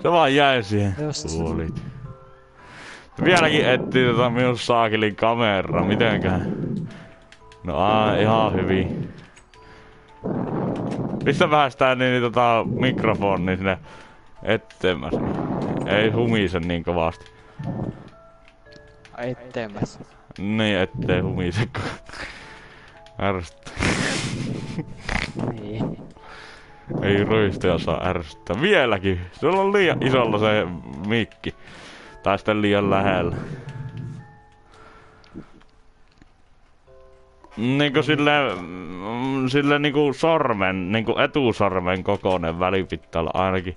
Se vaan jäi siihen. Just. Kuolit. Vieläkin etsii minun saakilin kameraa. Mitenköhän? No ihan hyvin. Pistä vähän sitä mikrofoni sinne etteemmäs. Ei humise niin kovasti. Etteemmäs. Niin ettei humise ärsyttää. Niin. Ei roistoja saa ärsyttää. Vieläkin. Se on liian isolla se mikki. Tai sitten liian lähellä. Niinku sille niinku sormen, niinku etusormen kokoinen väli pitää olla ainakin.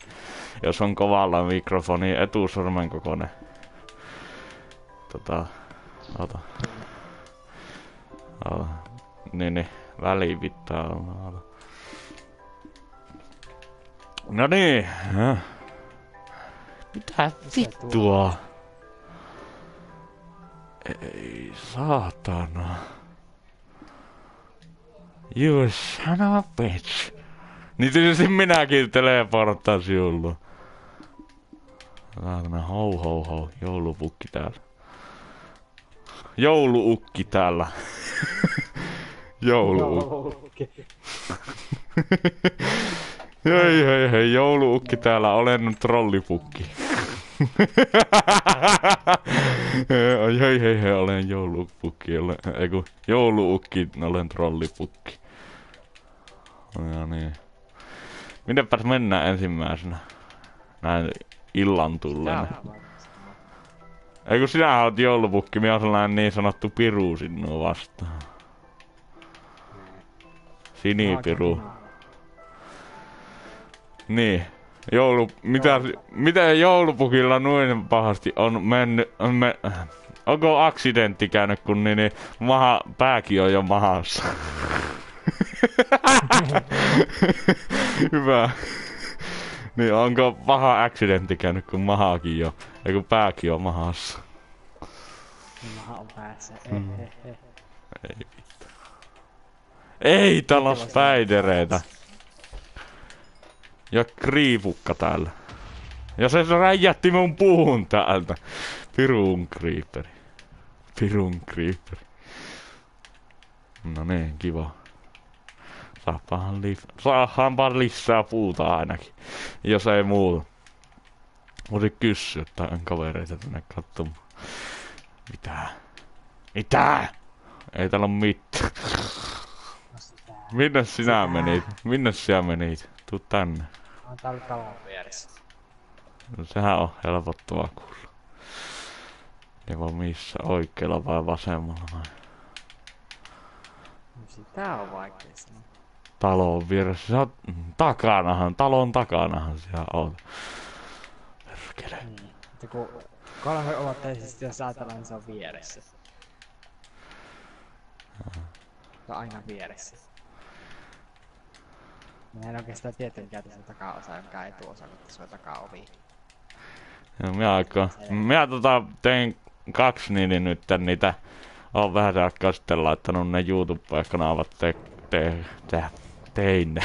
Jos on kovalla mikrofoni, etusormen kokoinen. Ota. Niin, väli pitää olla. No niin. Mitä vittua? Ei saatana. You son of a bitch. Niin tietysti minäkin teleporttasin jullu. Saatana ho. Joulupukki täällä. Jouluukki täällä. Jouluukki. Hei, jouluukki täällä, olen trollipukki. Hei, olen joulupukki, jouluukki, olen trollipukki. No niin. Mitenpäs mennään ensimmäisenä? Näin illan tulleen. Ei kun sinä oot joulupukki, minä oon sellainen niin sanottu piru sinua vastaan. Sinipiru. Niin. Mitä joulupukilla noin pahasti on mennyt? Onko aksidentti käynyt, kun niin pääkin on jo mahassa? Hyvä. Niin onko paha aksidentti käynyt, kun mahaakin jo? Ei kun pääkin on mahassa. Maha on päässä. Ei vittu. Ei, täällä on spidereitä. Ja kriipukka täällä. Ja se räjähti mun puun täältä. Pirun creeperi. No niin, kiva. Saahanpa lisää puuta ainakin. Jos ei muuta. Voisin kysyä jotain kavereita tänne katsomaan. Mitä? Ei täällä oo mitään. Minne sinä menit? Tuu tänne. On täällä talon vieressä. No sehän on helpottavaa kuulla. Joko missä? Oikealla vai vasemmalla vai? Sitä on vaikea sanoa. Talon vieressä. Sä oot talon takanahan siellä oot. Perkele. Niin. Mutta kun kolme ulotteisesti jos ajatellaan, niin se on vieressä. Se on aina vieressä. Minä en oikeastaan tietenkään tässä takaosa, jonka etuosa, kun tässä on takaovi. No, minä tein 2 nyt niitä. Oon vähän aikaa sitten laittanut ne YouTube-kanavat tein ne.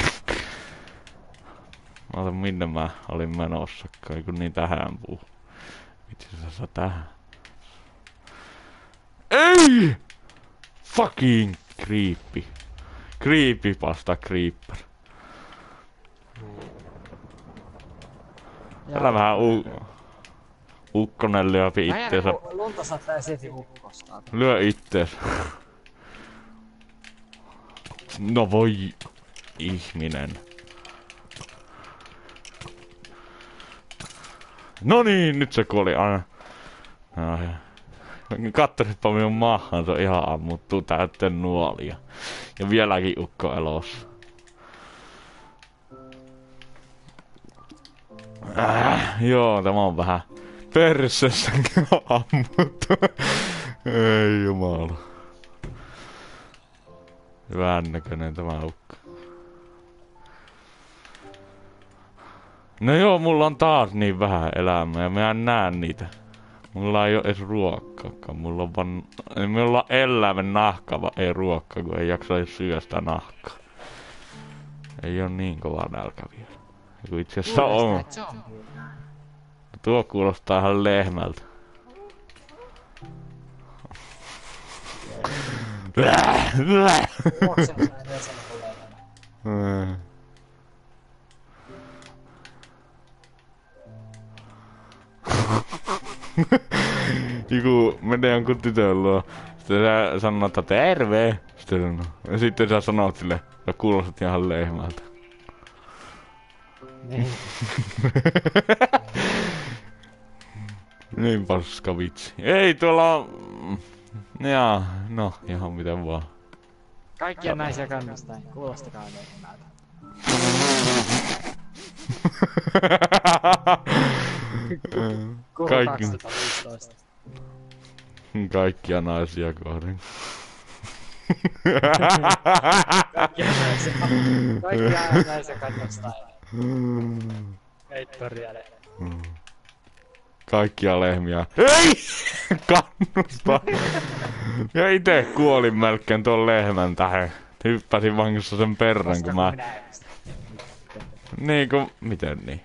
Ota minne mä olin menossakaan, kun niin tähän puu. Vitsi sä tähän. Ei! Fucking creepy. Creepypasta creeper. Täällä vähän ukkonen lyöpi itteensä. Lunta saattaa esiin ukkosta. Lyö ittees. No voi ihminen. No niin, nyt se kuoli aina. Katterispa minun maahan, se on ihan ammuttu täyteen nuolia. Ja vieläkin ukko elossa. Joo, tämä on vähän persessäkin ammuttu. Ei jumala. Hyvän näköinen tämä ukko. No joo, mulla on taas niin vähän elämää ja mä en näe niitä. Mulla ei oo edes ruokkaakaan. Mulla on vaan... Mulla on eläimen nahka, vaan ei ruokkaa, kun ei jaksa syödä sitä nahkaa. Ei oo niin kova nälkä vielä. Itse asiassa on. Tuo kuulostaa ihan lehmältä. Joku menee jonkun tytön luo. Sitten sä sanot, että terve. Sitten sanoo. Ja sitten sä sanot sille, sä kuulostat ihan lehmältä. Niin. Niin paska vitsi. Ei tuolla on... Jaa, no ihan miten vaan. Kaikkia naisia kannustaa. Kuulostakaa lehmältä. Kuulu Kaikki, 2015. kaikkia naisia kohden. Kaikkia naisia kannustaa. Heittoriale. Kaikkia lehmiä. Ei! Kannustaa. Ja ite kuolin melkein tuon lehmän tähän. Hyppäsin vankissa sen perään kun mä... Niinku, miten niin?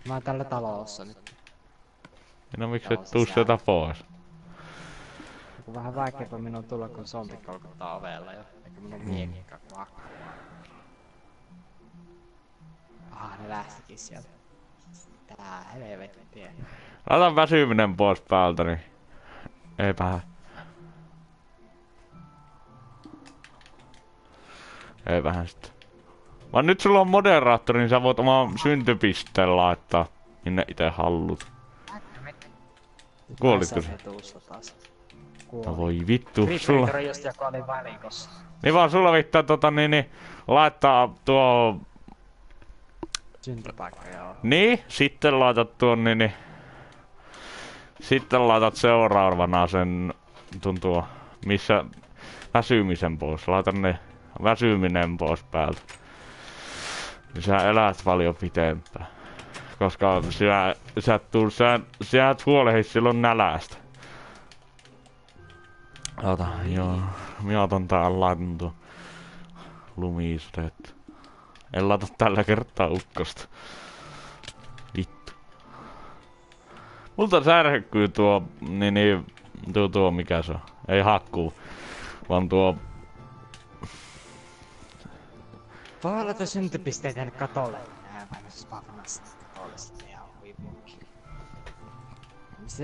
Mä oon tällä talossa nyt. No miksi et tuu sieltä pois? Kun vähän vaikeampaa minun tulla, kun zombi kolkuttaa ovella jo. Eikä minun miekkiä kun akku. Ne lähtikin sieltä. Tää helvettiä. Laita väsyminen pois päältä, niin... Eipähän. Eipähän sitten. Vaan nyt sulla on moderaattori, niin sä voit oman syntypisteen laittaa, minne ite hallut. Kuolitko sä? No voi vittu, sulla... Creeper just joku oli valikossa. Niin vaan sulla vittaa laittaa tuo... Syntypaikka, joo. Niin, sitten laitat tuon niin... Sitten laitat seuraavana sen... Tuntuu... Missä... Väsymisen pois. Laita ne... Väsyminen pois päältä. Niin sä elät paljon pitempään. Koska sä et huolehi silloin nälästä. Ota, joo. Minä otan täällä laitan tuon lumiisteet. En laita tällä kertaa ukkosta. Vittu. Multa särkyy tuo, tuo mikä se on. Ei hakkuu, vaan tuo... Voi laita syntypisteet tänne katolle. Mä spavnassa katolle sitten ihan huipuukin.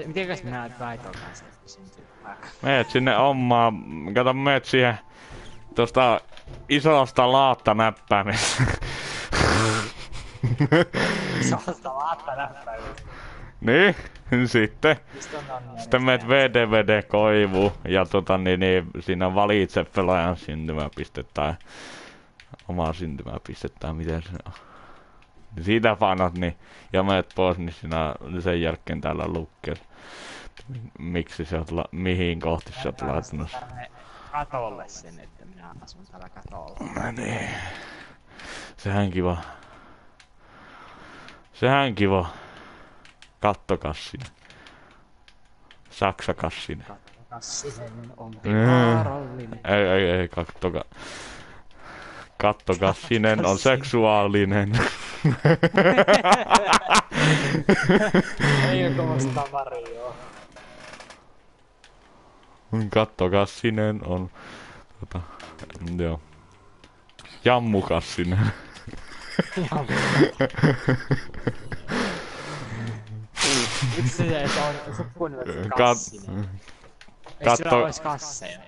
Mitenkäs minä näet väitokaan se syntypaikka? Meet sinne ommaan, kato meet siihen tosta isosta laattanäppäimistä. Isosta laattanäppäimistä? Niin, sitten. Sitten meet VDVD-koivuun ja siinä valitse pelaajan syntymäpiste tai omaa syntymäpistettä tai miten se on. Siitä painat niin ja meet pois, niin siinä sen jälkeen täällä lukee. Miksi sä oot mihin kohti sä oot laittanut? Katolle sen, että minä asun täällä katolla. No niin. Sehän kiva. Sehän kiva. Kattokassinen. Saksakassinen. Kattokassinen on vaarallinen. Ei, Kattokassinen on seksuaalinen. Ei oo kovasta varjoa. Kattokassinen on... joo. Jammukassinen. Miksi se on sukupuolinen kassinen? Ei sillä ois kasseja.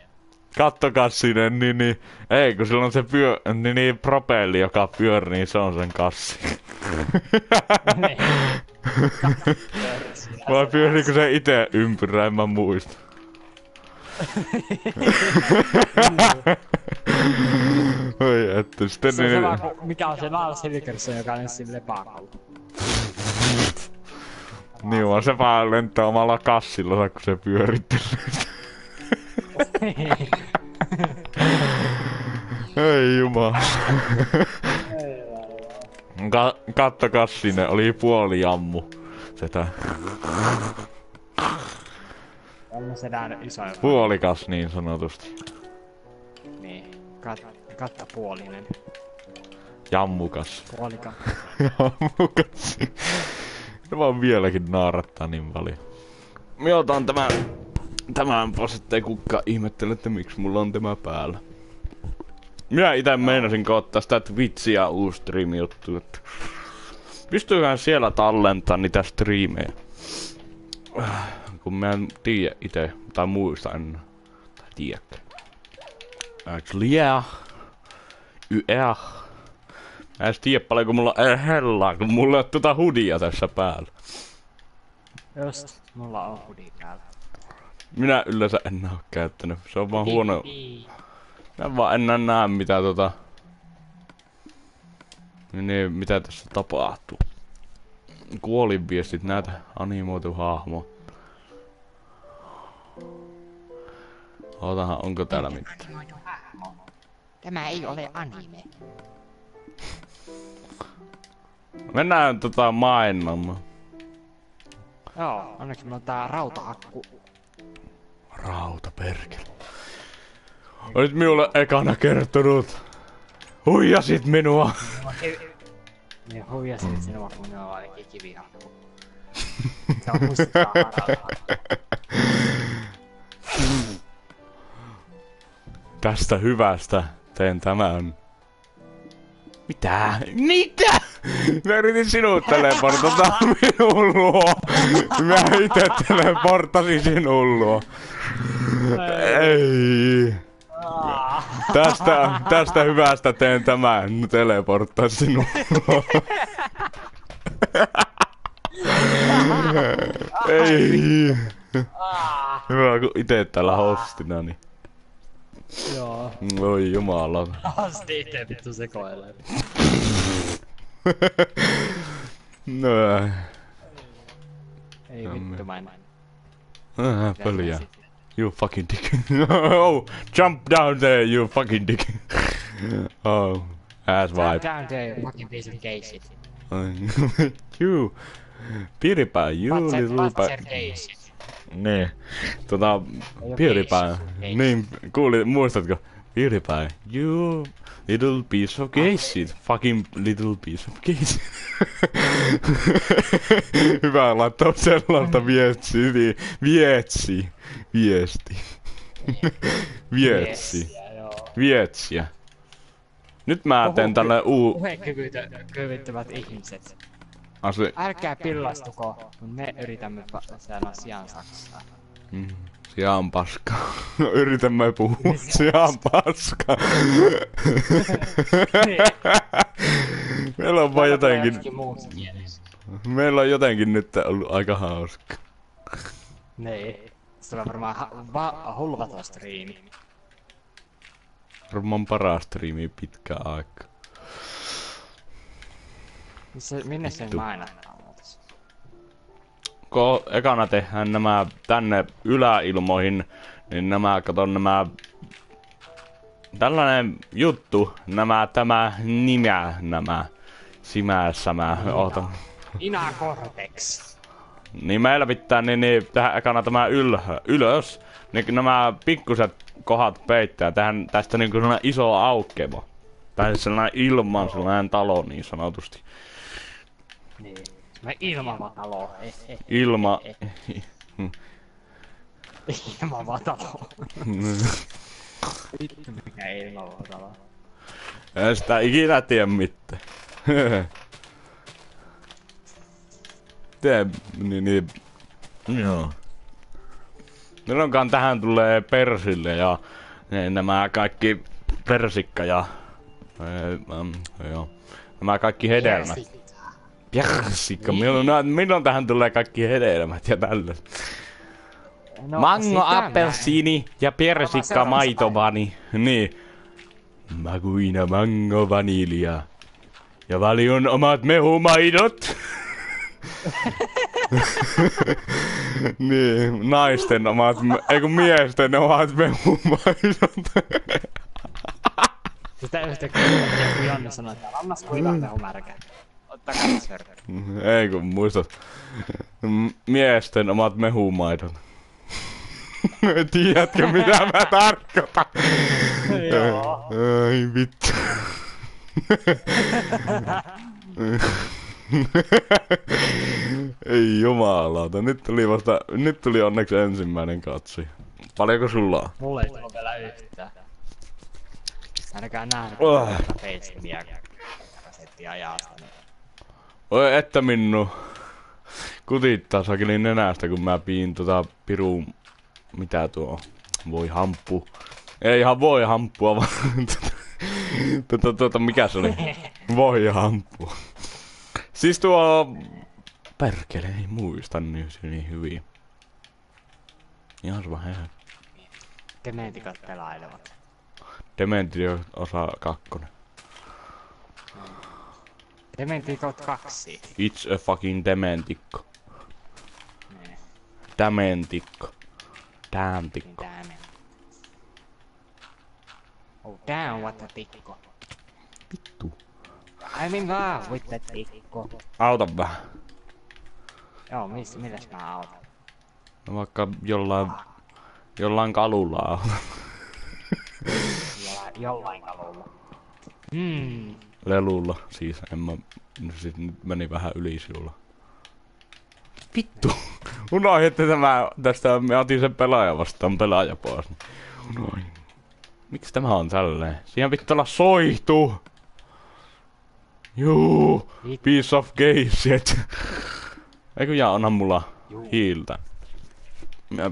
Kattokassinen, niin... Ei, kun sillä on se propelli, joka pyörii, niin se on sen kassi. Vai pyöriikö se ite ympyrä, en mä muista. Oi että sitten se on sama kuin mikä on se Lars Hilkerson, joka on siinä lepaakolla. Niin vaan se vaan lentää omalla kassilla, kun se pyörittelee. Ei jumala. Kattokassinen oli puoli jammu. Setä. On se nää iso. Puolikas niin sanotusti. Niin. Kattapuolinen. Jammukas. Puolikas. Jammukas. Ne vaan vieläkin naarattaa niin paljon. Minä otan tämän pois, ettei kukaan ihmettele, että miksi mulla on tämä päällä. Minä ite meinasin ottaa sitä Twitchiä uusi stream-juttu, että pystyyköhän siellä tallentaa niitä striimejä? Kun mä en tiedä ite, tai muista en, tai tiedäkään. Actually yeah. Yeah. Mä en tiedä paljonko mulla on hellaa, kun mulla on tuota hudia tässä päällä. Just, mulla on hoodie päällä. Minä yleensä en oo käyttänyt, se on vaan huono. Mä vaan enää näe mitä niin, mitä tässä tapahtuu. Kuolinviestit, näitä animoitu hahmo. Ootahan, onko täällä mitään? Tämä ei ole anime. Mennään maailmaan. Joo, onneksi mulla on tää rautaakku. Rauta perkele. Olit minulle ekana kertonut. Huijasit minua. Minä huijasin sinua, kun minua olikin kiviakku. Se on mustaa Tästä hyvästä teen tämän. Mitä? Mitä? Mä yritin sinut teleportata minun luo. Mä ite teleportasin sinun luo. Ei. Tästä hyvästä teen tämän. Teleporttaa sinun luo. Ei. Hyvä kun ite täällä hostina niin. Joo. Oi jumala. Asti ite vittu sekoilee. No. Ei vittu mä en. Pöliä. You fucking dick. Oh, jump down there, you fucking dick. Oh, ass wipe. Down there, you fucking piece of gay shit. You, PewDiePie, you little shit. Niin, PewDiePie, niin, muistatko? PewDiePie, you little piece of gay shit, fucking little piece of gay shit. Hyvä laittaa sellaista vietsiä. Nyt mä teen tälle Puhekyvyttömät ihmiset. Ase. Älkää pillastuko, kun me yritämme saada sijaan Saksaa. Sijaan paskaa. Yritämme puhua sijaan paskaa. Meillä on vaan jotenkin... Meillä on jotenkin nyt ollut aika hauska. Niin. Se on varmaan hulvaton striimi. Varmaan paras striimi pitkään aikaa. Minne sen mainittaa muutas? Kun ekana tehdään nämä tänne yläilmoihin, niin nämä tällainen juttu, tämä simässämä, ootan. Ina Cortex. Niin meillä pitää niin tehdä ekana tämä ylös, niin nämä pikkuset kohdat peittää, tehdään tästä niinku sellainen iso aukeama. Tai sellainen ilman sellainen talo niin sanotusti. Niin. Ilmava talo. Ilmava talo. Vittu mikä ilmava talo. En sitä ikinä tiedä mitään. Niin. Joo. Milloinkaan tähän tulee persille ja nämä kaikki persikka ja... joo. Nämä kaikki hedelmät. Persikka. Milloin tähän tulee kaikki hedelmät ja tällaiset? No, mango, appelsiini ja persikka maitovani. Niin. Makuina mango vanilja. Ja valion omat mehumaidot. Niin, naisten omat, eiku miesten omat mehumaidot. Sitä yhtäkkiä kun Janne sanoi, että annas kuitaan mehu märkä. Ottakaa sörkö. Ei kun muistat. Miesten omat mehumaidot. Tiedätkö mitä mä tarkoitan? Joo. Ai vittu. Jumalauta, nyt tuli onneksi ensimmäinen katsoja. Paljonko sulla on? Mulle ei tullut vielä yhtään. Ainakaan nähnyt Facebookia kasettia ajasta. Niin. Oi että minnu kutittaa sakeli nenästä kun mä piin pirun... Mitä tuo on? Voi hamppu. Ei ihan voi hamppua vaan... mikä se oli? Voi hamppu. Siis tuo... Perkele, ei muista niin hyvin. Ihan sama hei. Dementikat pelailevat. Dementi osa 2. Dementikot 2. It's a fucking dementikko. Nee. Dementikko. Damntikko. Damn. Oh damn, what a tikko. Vittu. I'm in love with the tikko. Auta vähän. Joo, milläs mä autan? No vaikka jollain kalulla auta. Jollain kalulla. Lelulla, siis en mä... No sit nyt meni vähän yli sinulla. Vittu! Unohditte tästä, me otin sen pelaaja vastaan pelaaja pois. Unohdin. Miksi tämä on tälleen? Siihen pitää olla soihtu! Juu! Piece of gay shit! Eikö jaa, onhan mulla hiiltä. Mä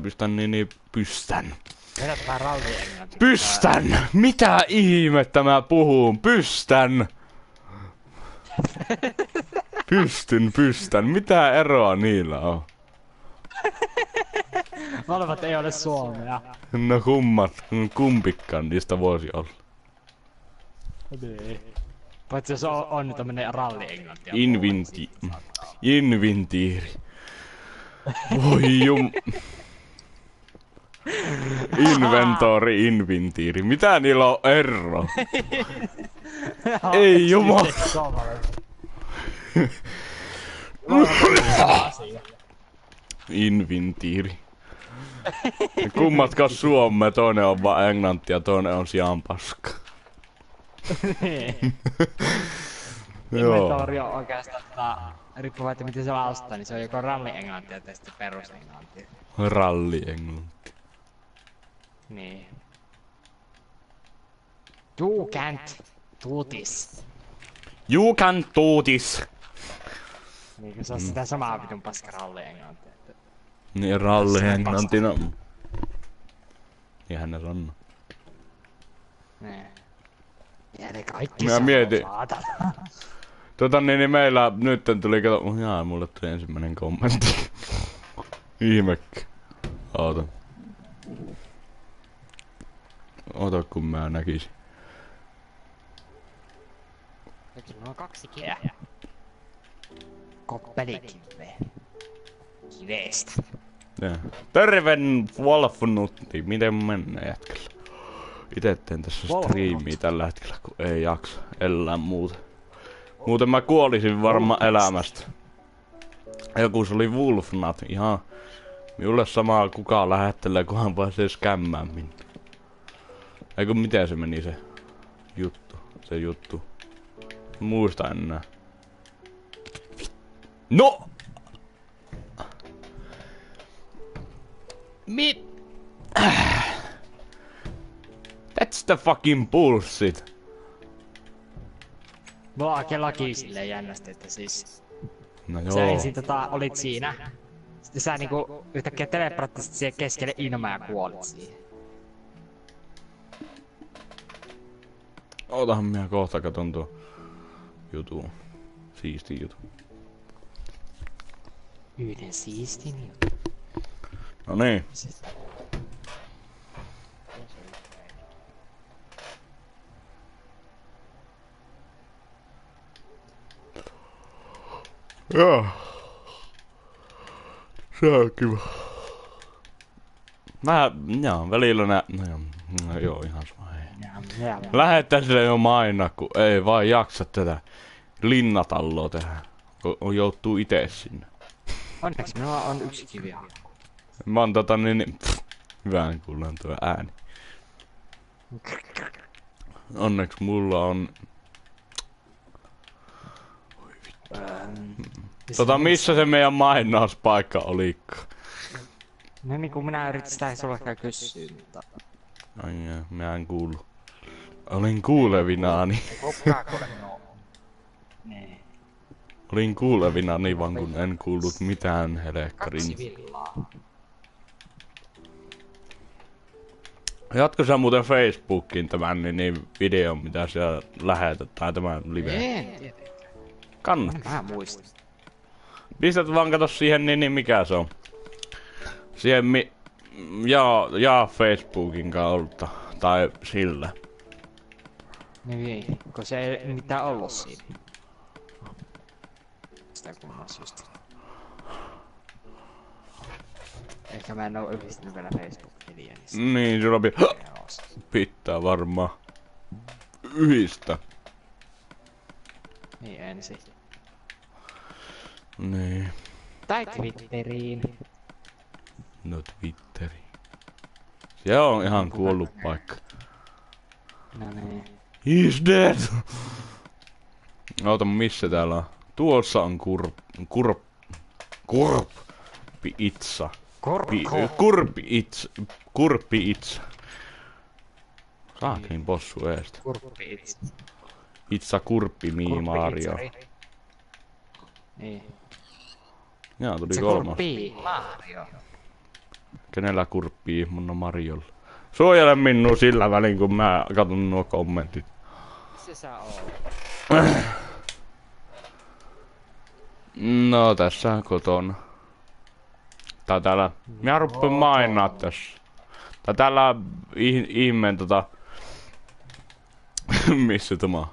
pystän. Vedät vähän rallia englantia. Pystän! Mitä ihmettä mä puhun? Pystän! Pystän. Mitä eroa niillä on? Molemmat ei ole suomea. No kumpikkaan niistä voisi olla. Nee. Paitsi jos on tämmönen ralli-englantia. Invintiiri. Voi inventory. Mitä niillä on ero? Ei jumala. Invintiiri. Kummatkaan suomea, toinen on vaan englantia, toinen on sijaan paska. Inventory on oikeastaan riippuu että miten se laustaa, niin se on joko ralli-englantia tai sitten perus-englantia. Ralli-englanti. Niin. You can't do this. You can do this. Niin se on sitä samaa vitun paska ralli-englantia. Niin ralli-englantina. Niinhän ne sanoo. Nee. Ja ne kaikki mä mietin. saatana. Niin meillä nyt tuli kato... Jaa, mulle tuli ensimmäinen kommentti. Ihmekkä. Ota kun mä näkisin. Nyt on noin 2 kiveä. Koppelikiveä. Kiveestä. Terven Wolfnutti, miten mennään jätkellä? Ite teen tässä striimiä tällä hetkellä, kun ei jaksa elää muuta. Muuten mä kuolisin varmaan elämästä. Joku se oli Wolfnut, ihan minulle samaa kukaan lähettelee, kunhan pääsee skämmään minne. Eikö miten se meni se juttu? Muista enää. No! That's the fucking bullshit. Mulla on laki silleen jännästi, että siis... No joo. Sä ensin olit siinä. Sitten sä niinku yhtäkkiä teleporttasit siihen keskelle ilmaa ja kuolit siihen. Ootahan minä kohta katon tuo jutu. Siisti jutu. Yhden siistin jutun. No niin. Joo. Se on kiva. Välillä no joo, ihan sama. Lähetään sille jo mainaa, kun ei vaan jaksa tätä linnatalloa tehdä. Kun joutuu ite sinne. Onneksi minulla on 1 kivi. Mä oon hyvään kuullaan tuo ääni. Onneksi mulla on... Missä se meidän mainospaikka olikko? No niin kun minä yritin sitä sullekaan kysyä, mutta... Ai jaa, mä en kuullu. Olin kuulevinaani. Niin. Olin kuulevinaani vaan kun en kuullut mitään helekkarin. 2 villaa. Jatko sä muuten Facebookiin tämän niin videon mitä siellä lähetät tai tämän live? En tietenkään. Kannattaa. Mä muistan. Pistät vaan kato siihen niin mikä se on. Siihen jaa Facebookin kautta. Tai sillä. Niin, kun se ei mitään ollut siinä. Sitä kunnon syystä. Ehkä mä en oo yhdistänyt vielä Facebook-tiliä, niin Niin, sulla pitää varmaan yhdistä. niin ensin. Niin. Tai Twitteriin. No Twitteri. Se on ihan kuollut paikka. No niin. He's dead! Oota, missä täällä on? Tuossa on kurppi itsa. Kurppi itsa. Saakin possu eestä. Kurppi itse. Itsa kurppi Mario. Niin. Jaa, tuli Se kolmas. kurppii Mario. Kenellä kurppii? Mun on Mariolla. Suojele minua sillä välin kun mä katson nuo kommentit. Missä sä oot? No tässä kotona. Tää täällä. Minä ruppeen mainaa tässä. Tää täällä ihmeen missä tämä on?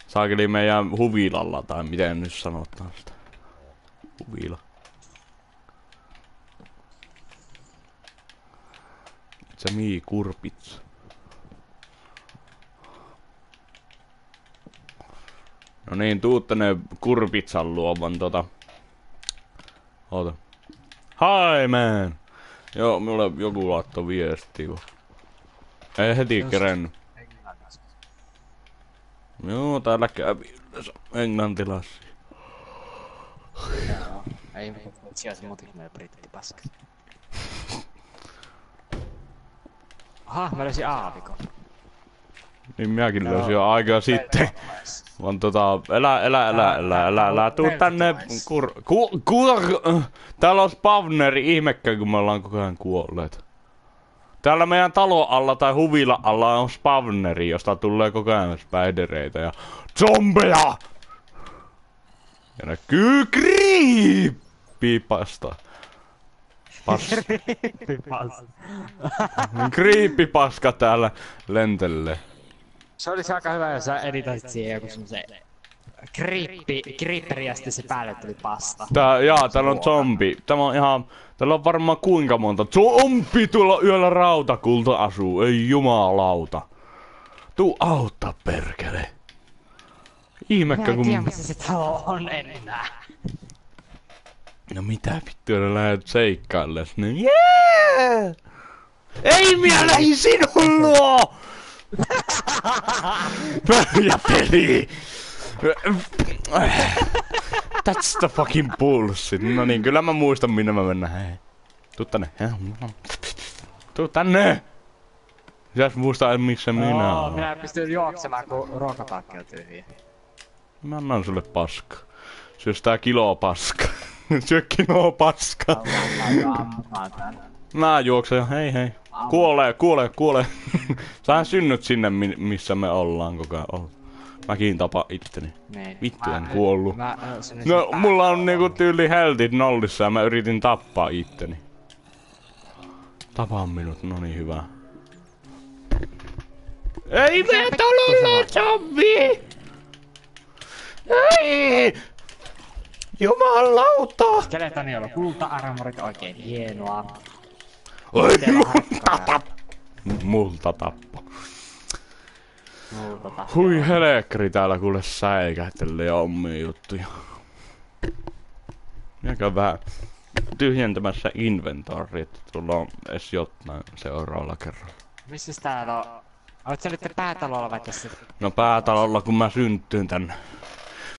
Saakeli meidän huvilalla tai miten nyt sanotaan sitä. Huvila. Se kurpits. No niin, tuu tänne kurpitsan luovan Oota. Hi man! Joo, mulle joku laittoi viestiä. Ei heti kerennyt. Joo, täällä kävi englantilaisia. Joo. Ei sijaisi muutenkin meillä brittipaska. Aha, mä löysin aavikon. Niin minäkin löysin jo aikaa sitten. Vaan älä tuu tänne täällä on spawneri, ihmekkä kun me ollaan koko ajan kuolleet. Täällä meidän talon alla tai huvila alla on spawneri, josta tulee koko ajan spidereitä ja zombeja! Ja näkyy creepypasta. Creepypaska täällä lentelee. Se olisi aika hyvä, jos sä editoisit siihen joku semmosen creeperi ja sitten se päälle tuli pasta. Täällä on zombi. Tämä on ihan... Täällä on varmaan kuinka monta zombi tuolla yöllä rautakulta asuu. Ei jumalauta. Tuu auttaa perkele. Ihmekkä kun... Mä en tiedä missä se talo on enää. No mitä vittua lähdet seikkailles niin? Yeah! Ei minä lähin sinun luo! Ja peli! That's the fucking bullshit. No niin, kyllä mä muistan minne mä mennään. Hei. Tuu tänne. Tuu tänne! Pitäis muistaa missä minä oon. Minä pystyn juoksemaan kun ruokapakki on tyhjä. Mä annan sulle paska. Syö sitä kiloa paska. Syö kiloa paska. Mä juoksen, hei. Kuolee. Sähän synnyt sinne missä me ollaan koko ajan. Mäkin tapa itteni. Niin. Vittu en kuollu. No mulla on niinku tyyli healthit nollissa ja mä yritin tappaa itteni. Tapaa minut, no niin hyvä. Ei me talolla zombi! Ei! Jumalauta! Skeletonilla kulta-armorit oikein hienoa. Oi multa tappo. Hui helekri täällä kuule säikähtelee ommia juttuja. Minäkään vähän tyhjentämässä inventoria, että tulla on edes jotain seuraavalla kerralla. Missäs täällä on? Oot sä nyt päätalolla vai tässä? No päätalolla kun mä syntyin tänne.